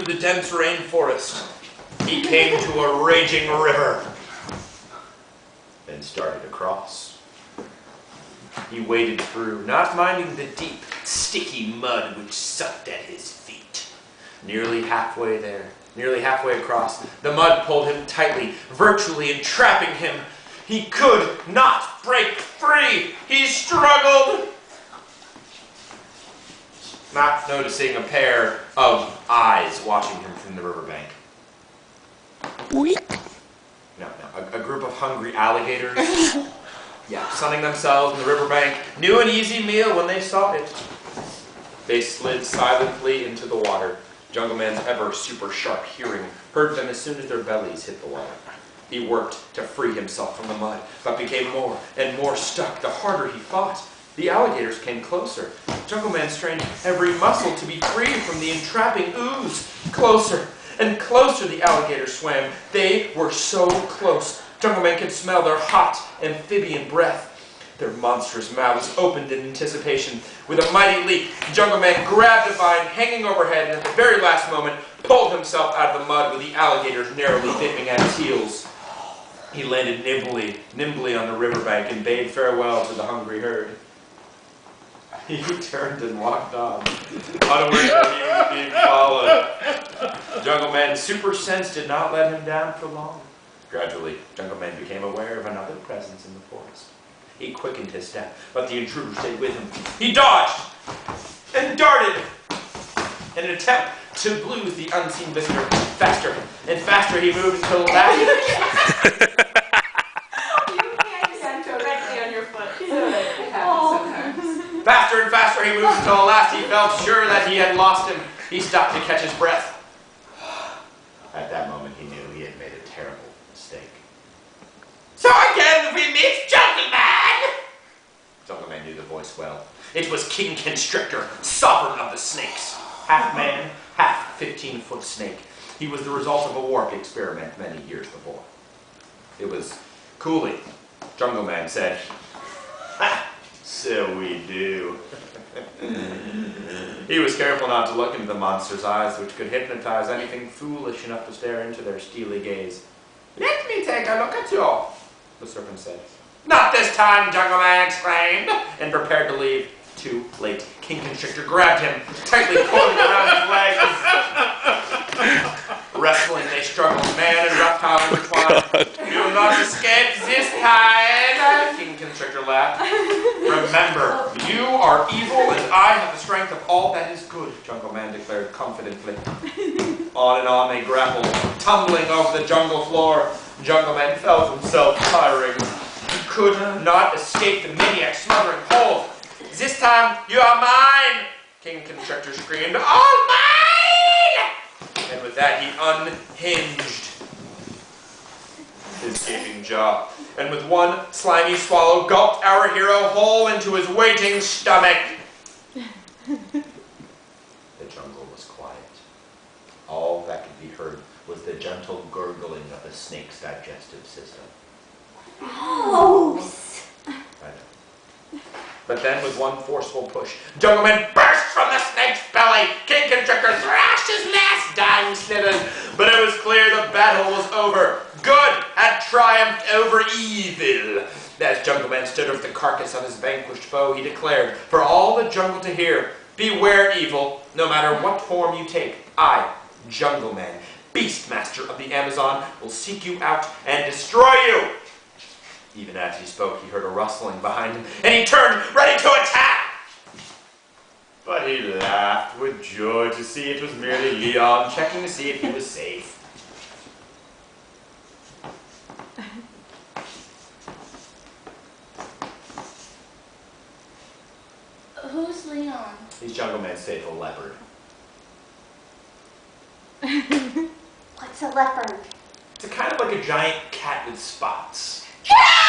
through the dense rainforest, he came to a raging river and started to cross. He waded through, not minding the deep, sticky mud which sucked at his feet. Nearly halfway there, nearly halfway across, the mud pulled him tightly, virtually entrapping him. He could not break free. He struggled, not noticing a pair of eyes watching him from the riverbank. No, a group of hungry alligators, sunning themselves in the riverbank, knew an easy meal when they saw it. They slid silently into the water. Jungleman's ever super sharp hearing heard them as soon as their bellies hit the water. He worked to free himself from the mud, but became more and more stuck the harder he fought. The alligators came closer. Jungleman strained every muscle to be free from the entrapping ooze. Closer and closer the alligators swam. They were so close. Jungleman could smell their hot amphibian breath. Their monstrous mouths opened in anticipation. With a mighty leap, Jungleman grabbed a vine hanging overhead and at the very last moment pulled himself out of the mud with the alligators narrowly nipping at his heels. He landed nimbly on the riverbank and bade farewell to the hungry herd. He turned and walked on, unaware that he was being followed. Jungleman's super sense did not let him down for long. Gradually, Jungleman became aware of another presence in the forest. He quickened his step, but the intruder stayed with him. He dodged and darted in an attempt to lose the unseen visitor. Faster and faster he moved until last. You can't stand directly on your foot. It happens sometimes. Faster and faster he moved until at last he felt sure that he had lost him. He stopped to catch his breath. At that moment he knew he had made a terrible mistake. So again we meet Jungleman! Jungleman knew the voice well. It was King Constrictor, sovereign of the snakes. Half man, half 15-foot snake. He was the result of a warp experiment many years before. It was cooling, Jungleman said. Ha! So we do. He was careful not to look into the monster's eyes, which could hypnotize anything foolish enough to stare into their steely gaze. Let me take a look at you, the serpent said. Not this time, Jungleman exclaimed, and prepared to leave. Too late. King Constrictor grabbed him, tightly pulling around his legs. Wrestling, they struggled, man and reptile intertwined. You will not escape this time, King Constrictor laughed. Remember, you are evil and I have the strength of all that is good, Jungleman declared confidently. On and on they grappled, tumbling over the jungle floor. Jungleman felt himself tiring. He could not escape the maniac's smothering hold. This time, you are mine! King Constrictor screamed, all mine! And with that, he unhinged his gaping jaw, and with one slimy swallow, gulped our hero whole into his waiting stomach. The jungle was quiet. All that could be heard was the gentle gurgling of the snake's digestive system. Gross! I know. But then, with one forceful push, Jungleman burst from the snake's belly. King Constrictor thrashed his last dying slithers, but it was clear the battle was over. Good had triumphed over evil. As Jungleman stood over the carcass of his vanquished foe, he declared, for all the jungle to hear, beware evil, no matter what form you take. I, Jungleman, Beastmaster of the Amazon, will seek you out and destroy you. Even as he spoke, he heard a rustling behind him, and he turned, ready to attack! But he laughed with joy to see it was merely Leon, checking to see if he was safe. Who's Leon? He's Jungleman's faithful leopard. What's a leopard? It's kind of like a giant cat with spots. Ah!